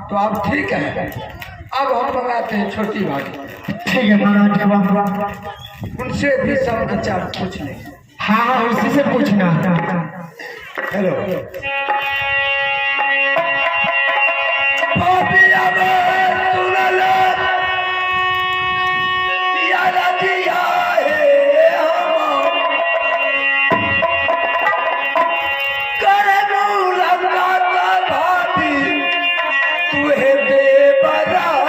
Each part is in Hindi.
तो अब ठीक है। अब हम मंगाते हैं छोटी भाभी। ठीक है मंगा, उनसे भी समाचार पूछ लें। हाँ हाँ उसी से पूछना। हेलो भाभी, अब सुन लो, यारा दिया है हम करनू लगाता भाभी तुहे बेबरात।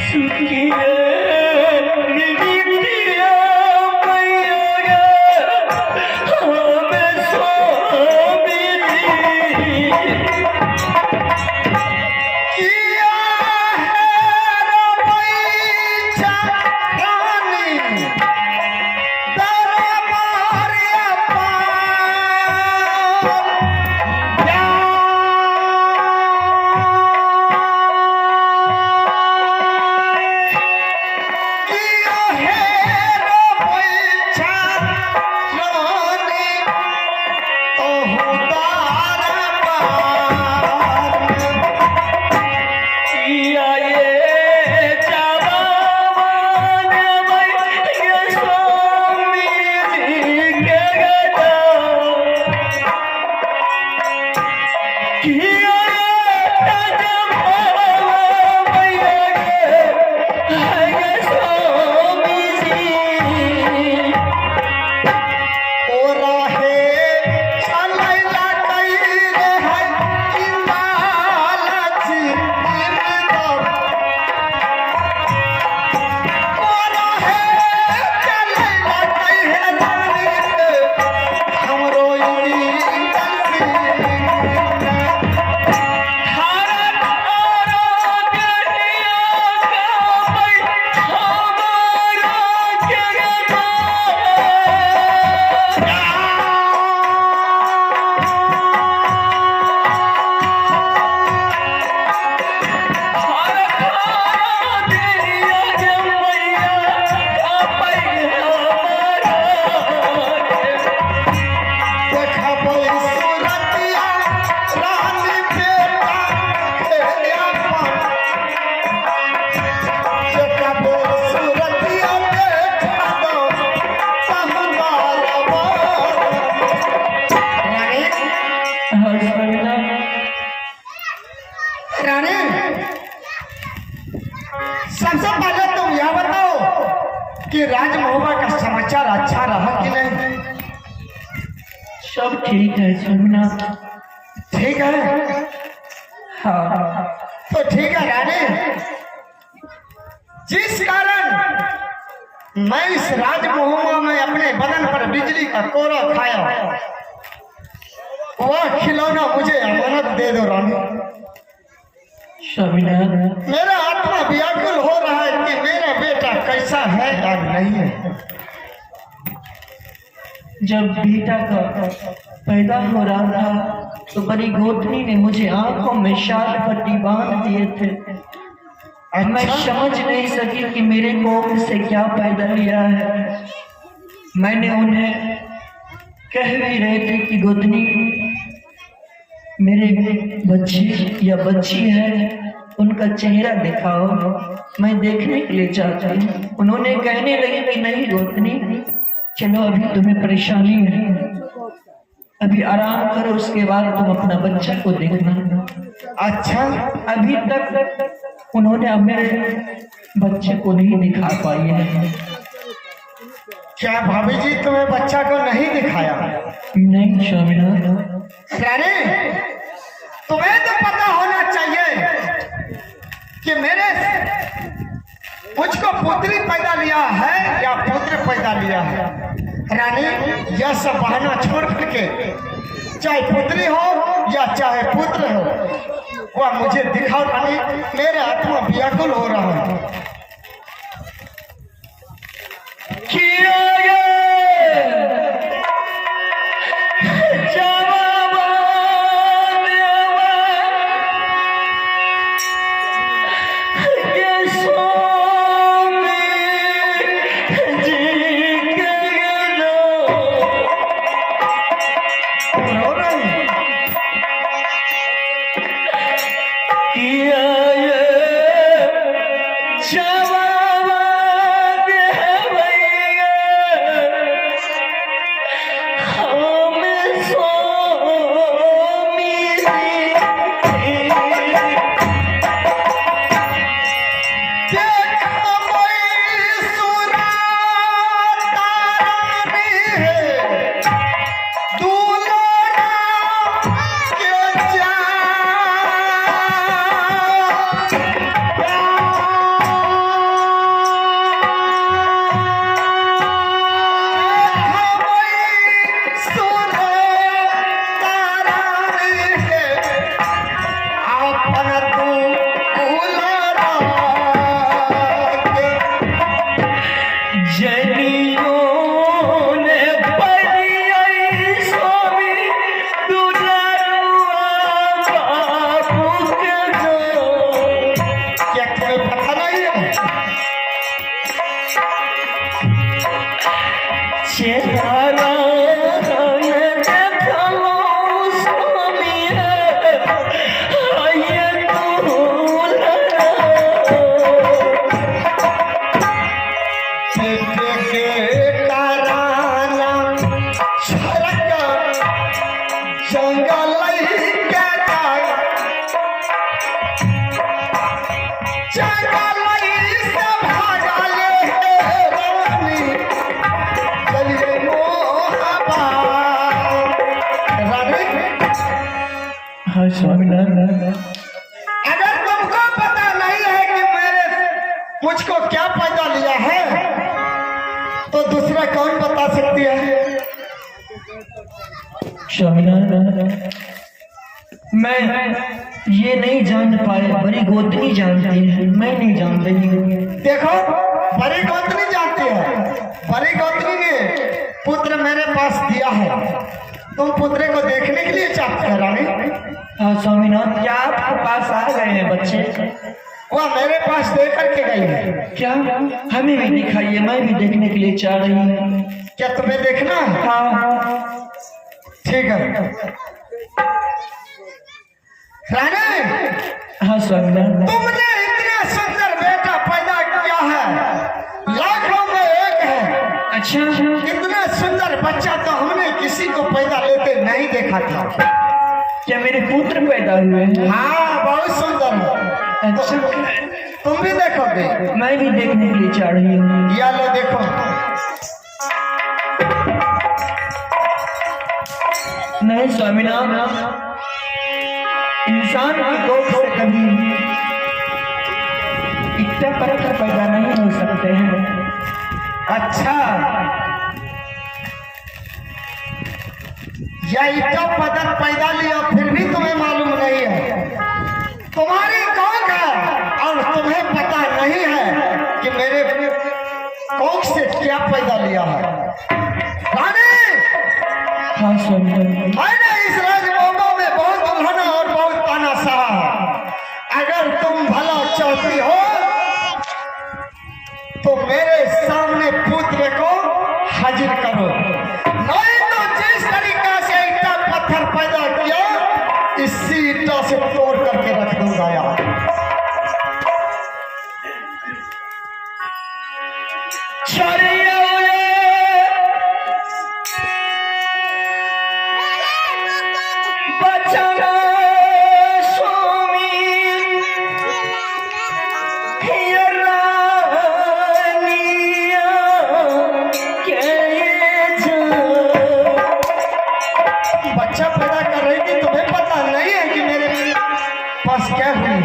सुखी है सब ठीक है स्वामीनाथ। ठीक है हाँ तो ठीक है रानी, जिस कारण मैं इस राजमहल में अपने बदन पर बिजली का कोरा खाया, वह खिलौना मुझे अमानत दे दो रानी। स्वामीनाथ, मेरा आत्मा व्याकुल हो रहा है कि मेरा बेटा कैसा है या नहीं है। जब बेटा का पैदा हो रहा था तो बड़ी गोतनी ने मुझे आंखों में शाल पट्टी बांध दिए थे। मैं समझ नहीं सकी कि मेरे कोख से क्या पैदा लिया है। मैंने उन्हें कह भी रहे थे कि गोतनी मेरे बच्ची या बच्ची है, उनका चेहरा दिखाओ, मैं देखने के लिए चाहती हूँ। उन्होंने कहने लगे कि नहीं गोतनी, चलो अभी तुम्हें परेशानी है, अभी आराम करो, उसके बाद तुम अपना बच्चा को देखना। अच्छा, अभी तक उन्होंने अब मेरे बच्चे को नहीं दिखा पाई है। क्या भाभी जी तुम्हें बच्चा को नहीं दिखाया? नहीं स्वामीनाथ। रानी, तुम्हें तो पता होना चाहिए कि मेरे मुझको पुत्री पैदा लिया है या पुत्र पैदा लिया है। रानी, यह सब बहाना छोड़ करके चाहे पुत्री हो या चाहे पुत्र हो, वह मुझे दिखाओ रानी। मेरे आत्मा व्याकुल हो रहा है। हाँ स्वामीनाथ। अगर तुमको पता नहीं है कि मैंने मुझको क्या पैदा लिया है, तो दूसरा कौन बता सकती है? स्वामीनाथ, मैं ये नहीं जान पाया, बड़ी गोतनी जानती है, मैं नहीं जान रही हूँ। देखो, बड़ी गोतनी जानती है। बड़ी गोतनी ने पुत्र मेरे पास दिया है। तुम पुत्र को देखने के लिए चाहते हो रानी? हाँ स्वामीनाथ, क्या आपके पास आ गए हैं बच्चे? वह मेरे पास दे करके गई है। क्या? हमें भी दिखाइए, मैं भी देखने के लिए चाह रही हूँ। क्या तुम्हें देखना है? हाँ ठीक है रानी। हाँ स्वामीनाथ। तुमने इतना सुंदर बेटा पैदा किया है, लाखों में एक है। अच्छा, इतना सुंदर बच्चा तो हमने किसी को पैदा लेते नहीं देखा था। क्या मेरे पुत्र पैदा हुए हैं? हाँ, बहुत सुंदर है। अच्छा, तुम भी देखोगे? मैं भी देखने के लिए चाह रही हूँ। या लो देखो। नहीं स्वामीनाथ, इंसान की कोख से कभी इतना पत्थर पैदा नहीं हो सकते हैं। अच्छा, या इतना पदर पैदा लिया फिर भी तुम्हें मालूम नहीं है तुम्हारी कौन है, और तुम्हें पता नहीं है कि मेरे कोख से क्या पैदा लिया है। रानी, हाँ स्वामीनाथ, मैंने इस राजभोगों में बहुत उलझना और बहुत ताना सहा। अगर तुम भला चाहती हो तो मेरे सामने पुत्र को हाजिर करो, नहीं तो जिस तरीका से ईटा पत्थर पैदा किया इसी ईटा से तोड़ करके रख दूंगा यार। बच्चा पैदा कर रही थी, तुम्हें पता नहीं है कि मेरे पास क्या हुई।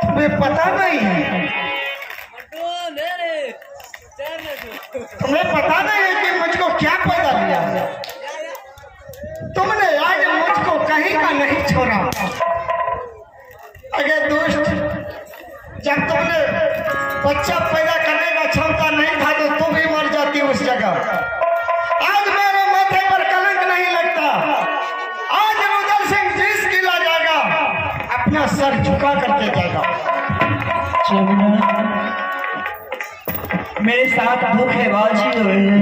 तुम्हें पता नहीं है, तुम्हें पता नहीं है कि मुझको क्या पैदा लिया है। तुमने आज मुझको कहीं का नहीं छोड़ा। अगर दुष्ट, जब तुमने बच्चा पैदा करने का क्षमता नहीं था तो तुम भी मर जाती उस जगह। आज मेरे माथे पर कलंक नहीं लगता। आज रुद्र सिंह जिस किला जाएगा अपना सर झुका करके जाएगा। मेरे साथ धोखेबाजी हो रही है।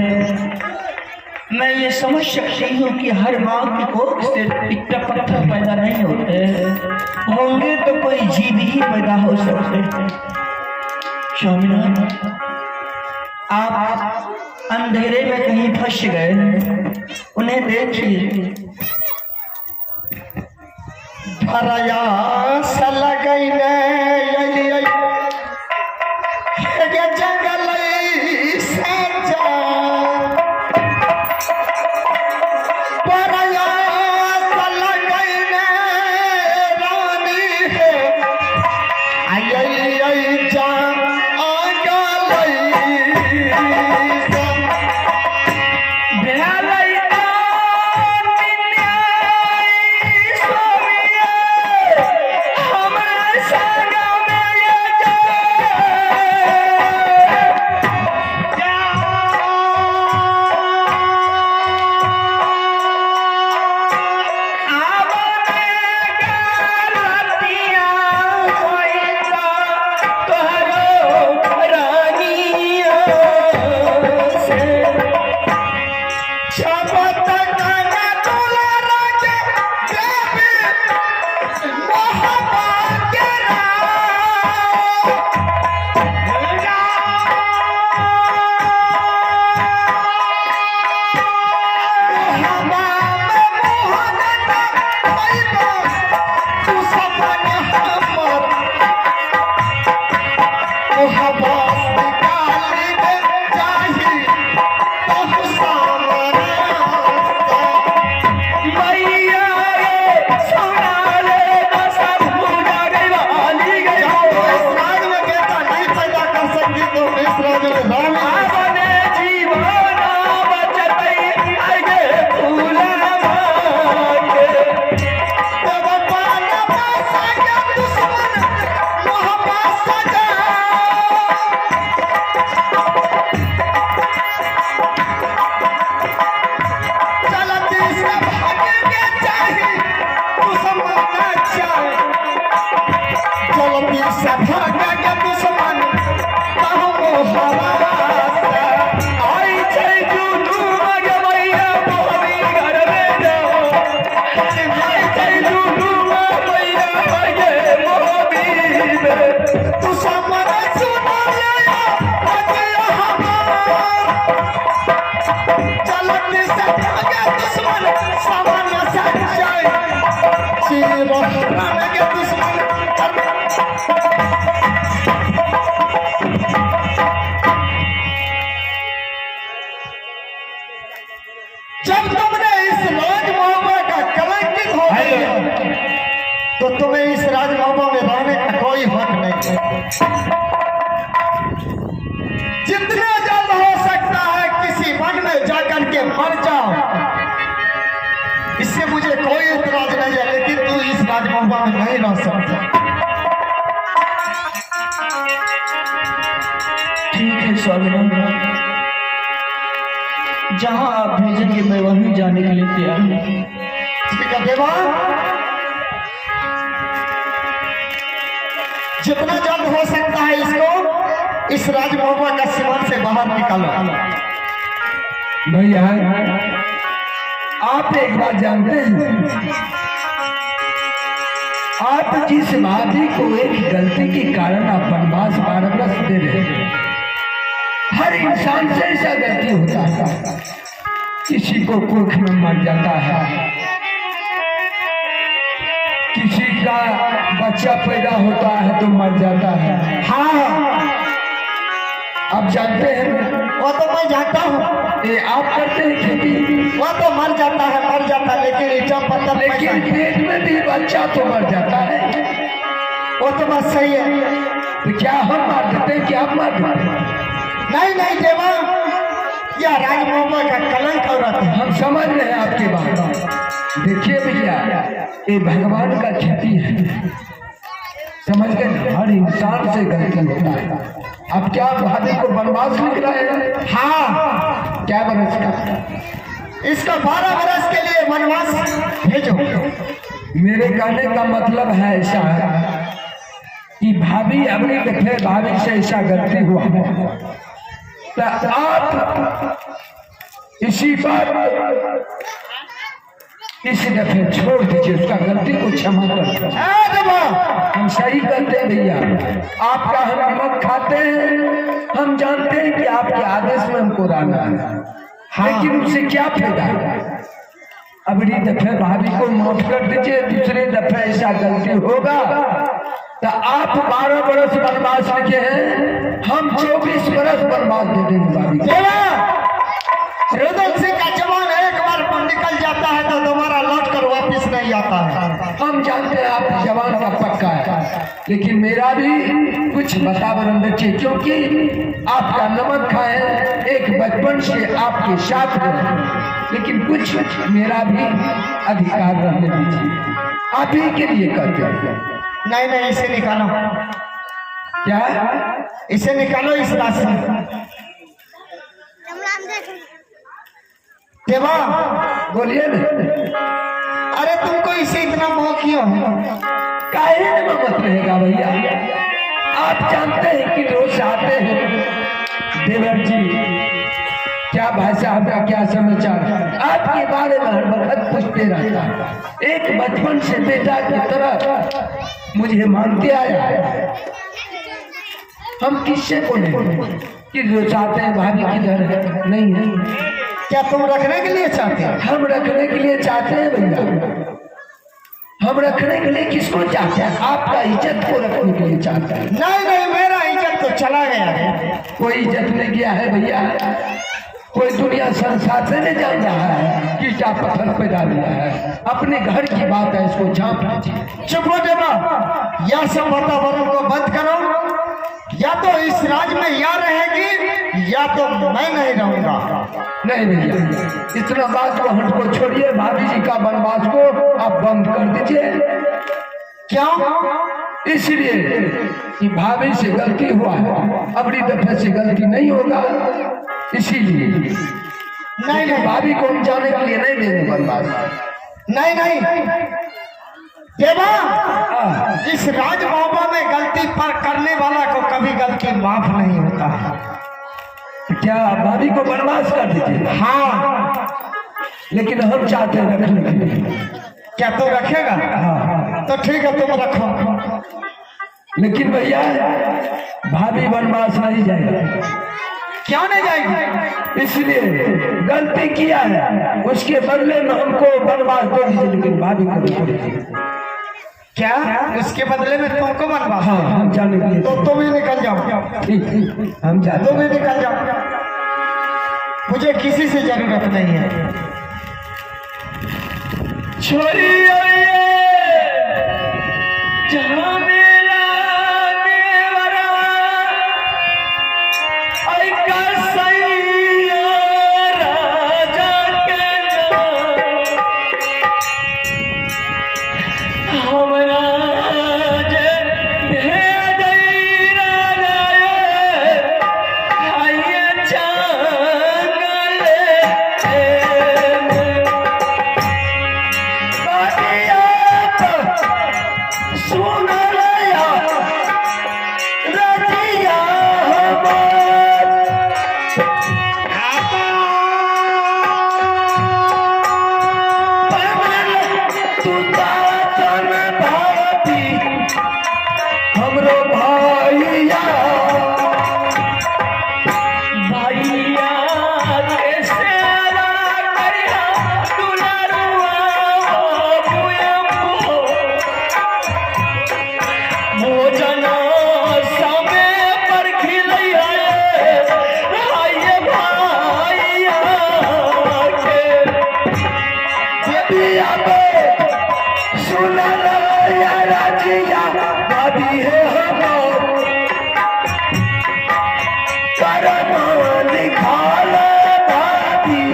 मैं ये समझ सकती हूँ कि हर माँ की कोख से इतना पत्थर पैदा नहीं होते, होंगे तो कोई जीव ही पैदा हो सकते हैं। स्वामीनाथ, आप अंधेरे में कहीं फंस गए, उन्हें देखिए। प्रयास लगैले जंगल से जा, प्रयास लगैले रानी है आई जा हमारे महुआ में नहीं रह सकता। ठीक है स्वामीनाथ, जहाँ आप भेजेंगे मैं वहीं जाने के लिए तैयार हूँ। ठीक है देवा, जितना जल्द हो सकता है इसको इस राजमहुआ का सीमान से बाहर निकालो। भैया आप एक बात जानते हैं, आप जिस भाभी को एक गलती के कारण आप वनवास 12 वर्ष दे रहे हैं, हर इंसान से ऐसा गलती होता है, किसी को कुख में मर जाता है, किसी का बच्चा पैदा होता है तो मर जाता है। हाँ आप जानते हैं, वो तो मैं जानता हूँ, ये आप करते हैं खेती, वो तो मर जाता है, लेकिन ईटा पत्थर लेकिन पेट में भी बच्चा तो मर जाता है। वो तो बात सही है। तो क्या हम मार देते हैं, क्या आप मार देते हैं? नहीं नहीं देवा, यह राजमहुआ का कलंक औरत है। हम समझ रहे हैं आपकी बात। देखिए भैया, ये भगवान का खेती है, समझ गए, हर इंसान से गलती होता है। अब क्या भाभी को वनवास लिख रहे हैं? हाँ, क्या बरस का? इसका 12 वर्ष के लिए वनवास भेजो। मेरे कहने का मतलब है ऐसा है कि भाभी अपनी देखे, भाभी से ऐसा गलती हुआ है तो आप इसी पर इस दफे छोड़ दीजिए, उसका गलती को क्षमा कर दो। हम सही करते हैं भैया, आपका हम नमक खाते हैं, हम जानते हैं कि आपके आदेश में हमको रहना है, लेकिन उससे क्या फायदा है? अगली दफे भाभी को माफ कर दीजिए, दूसरे दफे ऐसा गलती होगा तो आप 12 वर्ष वनवास लिखे हैं, हम 24 वर्ष वनवास दे देंगे भाभी को। रुदल सिंह का जवान एक बार निकल जाता है तो दोबारा लौट कर वापिस नहीं आता है। हम जानते हैं आप जवान का पक्का है, लेकिन मेरा भी कुछ वातावरण रखिए, क्योंकि आपका नमक खाए, एक बचपन से आपके साथ रहे, लेकिन कुछ मेरा भी अधिकार रहने दीजिए, आप ही के लिए करते हैं। नहीं नहीं, इसे निकालो। क्या? इसे निकालो इस राशि से। देवा बोलिए ना। अरे तुमको इसे इतना मोह क्यों है? काहे में मत रहेगा भैया, आप जानते हैं कि रोज आते हैं देवर जी, क्या भाषा आपका, क्या समाचार, आपके बारे में हर वक्त पूछते रहता है। एक बचपन से बेटा की तरह मुझे मानते आया है। हम किससे बोले कि जो चाहते हैं भाभी किधर है, नहीं है। क्या तुम रखने के लिए चाहते हैं? हम रखने के लिए चाहते हैं भैया, हम रखने के लिए किसको चाहते हैं? आपका इज्जत को रखने के लिए चाहते हैं। नहीं नहीं, मेरा इज्जत तो चला गया है। कोई इज्जत नहीं गया है भैया, कोई दुनिया संसार से नहीं जान रहा है कि क्या पत्थर पैदा लिया है। अपने घर की बात है, इसको झांप लीजिए। चुप हो देवा, यह सब वातावरण को बंद करो, या तो इस राज में या रहेगी या तो मैं नहीं रहूंगा। नहीं भैया, इतना बात को हमको छोड़िए, भाभी जी का वनवास को आप बंद कर दीजिए। क्यों? इसलिए कि भाभी से गलती हुआ है, अगली दफे से गलती नहीं होगा, इसीलिए नहीं नहीं, भाभी को हम जाने के लिए नहीं देंगे वनवास। नहीं नहीं देवा, इस राजमहुआ में गलती पर करने वाला को कभी गलती माफ नहीं होता है। क्या भाभी को वनवास कर दीजिए? हाँ, लेकिन हम चाहते हैं रखने के लिए। क्या तू रखेगा? हाँ, तो ठीक है, तुम रखो। लेकिन भैया भाभी वनवास नहीं जाएगा। क्यों नहीं जाएगी? इसलिए गलती किया है, उसके बदले में हमको वनवास दे दीजिए, लेकिन भाभी को नहीं दीजिए। क्या? उसके बदले में तुमको वनवास? हाँ, हम जाने के लिए। तो तुम ही निकल जाओ। ठीक, हम जाते। तुम ही निकल जाओ, मुझे किसी से जरूरत नहीं है। छोड़िए जहाँ मेरा देवरा आई कसैया राजा के नाम, हमरा हमरो भैया भैया के सेवा करिया दुलरुआ बुयमो भोजन समय पर खिलैया भाइये भैया के दिया सुनल या राजिया भाभी है करम लिखाल भाभी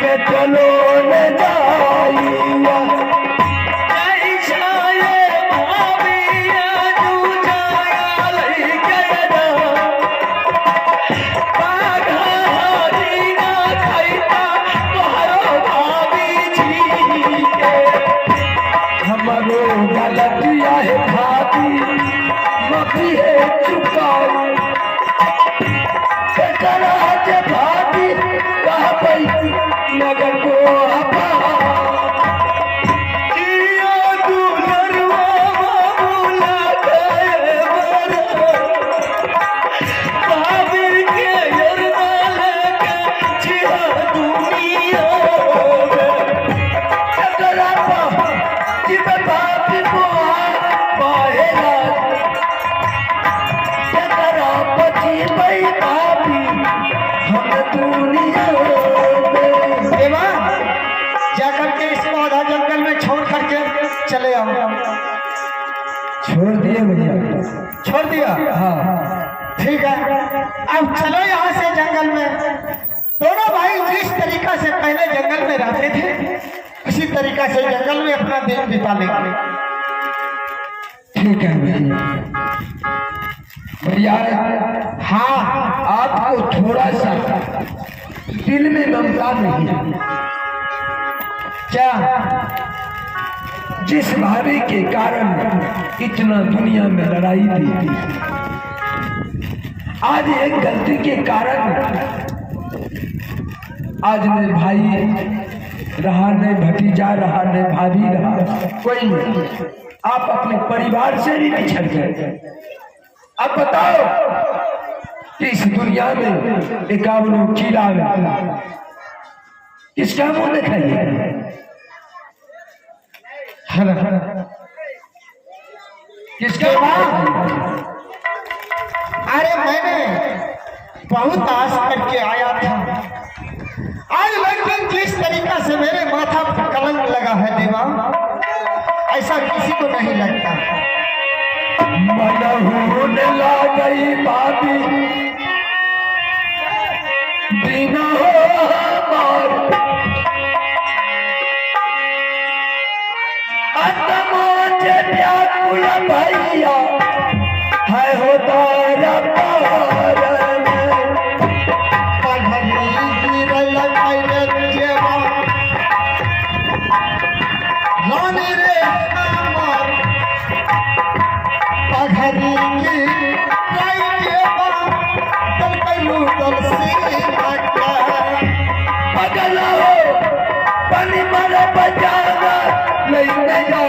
मैं चलो न जाइया हमारो गलतिया है भाभी माफी है चुकाई कराज भाभी कह पई नगर को हवा जाकर के इस पौधा जंगल में छोड़ करके चले आओ। छोड़ दिए भैया छोड़ दिया? हाँ ठीक है, अब चलो यहाँ से जंगल में। दोनों भाई जिस तरीका से पहले जंगल में रहते थे उसी तरीका से जंगल में अपना दिन बिता लेंगे। ठीक है भैया हाँ, आपको थोड़ा सा दिल में ममता नहीं है क्या? जिस भाभी के कारण इतना दुनिया में लड़ाई थी, आज एक गलती के कारण आज न भाई रहा, न भतीजा रहा, न भाभी रहा, कोई नहीं। आप अपने परिवार से भी नहीं छट गए। अब बताओ कि इस दुनिया में एकावनों किला में किसका मुंह दिखाइए? किसके बाद? अरे मैंने बहुत आस करके आया था आज, लेकिन जिस तरीका से मेरे माथा पर कलंक लगा है देवा, ऐसा किसी को नहीं लगता। मन होने गई भाभी बिना भैया है हो तारा पगला हो पानी मारा बजाना नहीं जा